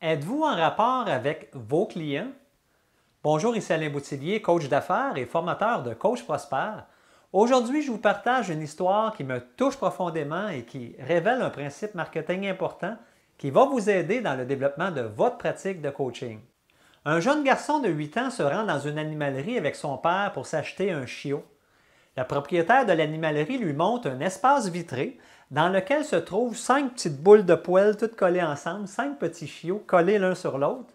Êtes-vous en rapport avec vos clients? Bonjour, ici Alain Boutillier, coach d'affaires et formateur de Coach Prospère. Aujourd'hui, je vous partage une histoire qui me touche profondément et qui révèle un principe marketing important qui va vous aider dans le développement de votre pratique de coaching. Un jeune garçon de 8 ans se rend dans une animalerie avec son père pour s'acheter un chiot. Le propriétaire de l'animalerie lui montre un espace vitré dans lequel se trouvent 5 petites boules de poêle toutes collées ensemble, 5 petits chiots collés l'un sur l'autre.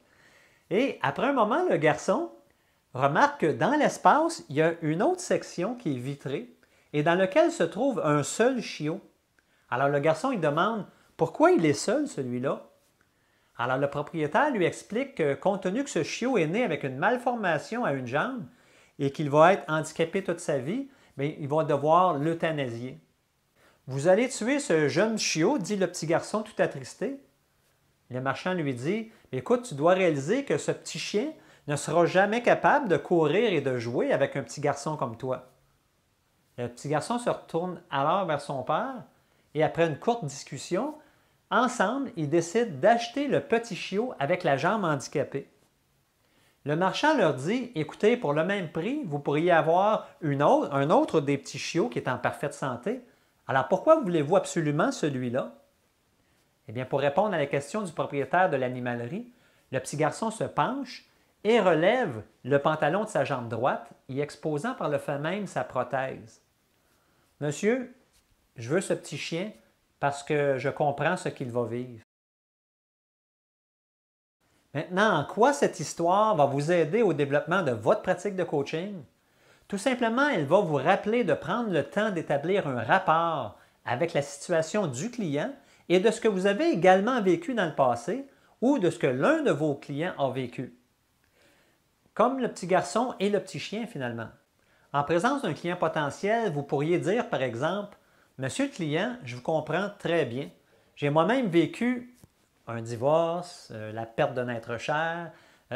Et après un moment, le garçon remarque que dans l'espace, il y a une autre section qui est vitrée et dans laquelle se trouve un seul chiot. Alors le garçon, il demande pourquoi il est seul, celui-là. Alors le propriétaire lui explique que compte tenu que ce chiot est né avec une malformation à une jambe et qu'il va être handicapé toute sa vie, bien, il va devoir l'euthanasier. Vous allez tuer ce jeune chiot, dit le petit garçon tout attristé. Le marchand lui dit, écoute, tu dois réaliser que ce petit chien ne sera jamais capable de courir et de jouer avec un petit garçon comme toi. Le petit garçon se retourne alors vers son père et après une courte discussion, ensemble, ils décident d'acheter le petit chiot avec la jambe handicapée. Le marchand leur dit, écoutez, pour le même prix, vous pourriez avoir un autre des petits chiots qui est en parfaite santé. Alors pourquoi voulez-vous absolument celui-là? Eh bien, pour répondre à la question du propriétaire de l'animalerie, le petit garçon se penche et relève le pantalon de sa jambe droite, y exposant par le fait même sa prothèse. Monsieur, je veux ce petit chien parce que je comprends ce qu'il va vivre. Maintenant, en quoi cette histoire va vous aider au développement de votre pratique de coaching? Tout simplement, elle va vous rappeler de prendre le temps d'établir un rapport avec la situation du client et de ce que vous avez également vécu dans le passé ou de ce que l'un de vos clients a vécu. Comme le petit garçon et le petit chien finalement. En présence d'un client potentiel, vous pourriez dire par exemple, Monsieur le client, je vous comprends très bien. J'ai moi-même vécu un divorce, la perte d'un être cher,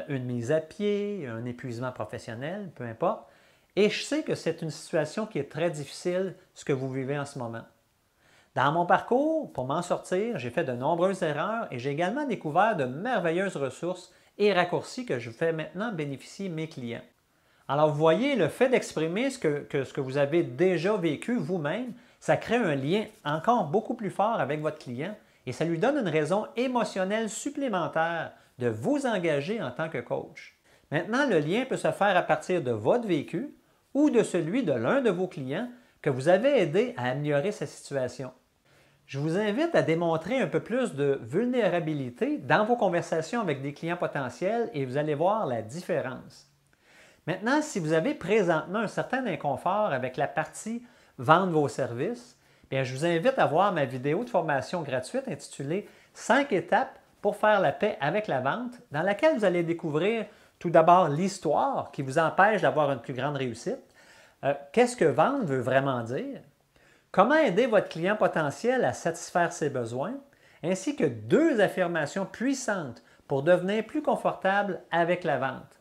une mise à pied, un épuisement professionnel, peu importe. Et je sais que c'est une situation qui est très difficile, ce que vous vivez en ce moment. Dans mon parcours, pour m'en sortir, j'ai fait de nombreuses erreurs et j'ai également découvert de merveilleuses ressources et raccourcis que je fais maintenant bénéficier mes clients. Alors, vous voyez, le fait d'exprimer ce que vous avez déjà vécu vous-même, ça crée un lien encore beaucoup plus fort avec votre client et ça lui donne une raison émotionnelle supplémentaire de vous engager en tant que coach. Maintenant, le lien peut se faire à partir de votre vécu ou de celui de l'un de vos clients que vous avez aidé à améliorer sa situation. Je vous invite à démontrer un peu plus de vulnérabilité dans vos conversations avec des clients potentiels et vous allez voir la différence. Maintenant, si vous avez présentement un certain inconfort avec la partie « Vendre vos services », bien, je vous invite à voir ma vidéo de formation gratuite intitulée « 5 étapes pour faire la paix avec la vente » dans laquelle vous allez découvrir tout d'abord l'histoire qui vous empêche d'avoir une plus grande réussite. Qu'est-ce que vendre veut vraiment dire? Comment aider votre client potentiel à satisfaire ses besoins? Ainsi que 2 affirmations puissantes pour devenir plus confortable avec la vente.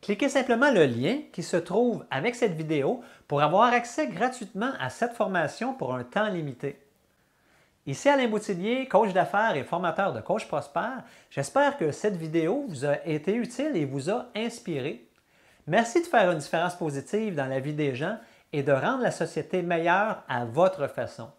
Cliquez simplement le lien qui se trouve avec cette vidéo pour avoir accès gratuitement à cette formation pour un temps limité. Ici Alain Boutillier, coach d'affaires et formateur de Coach Prospère. J'espère que cette vidéo vous a été utile et vous a inspiré. Merci de faire une différence positive dans la vie des gens et de rendre la société meilleure à votre façon.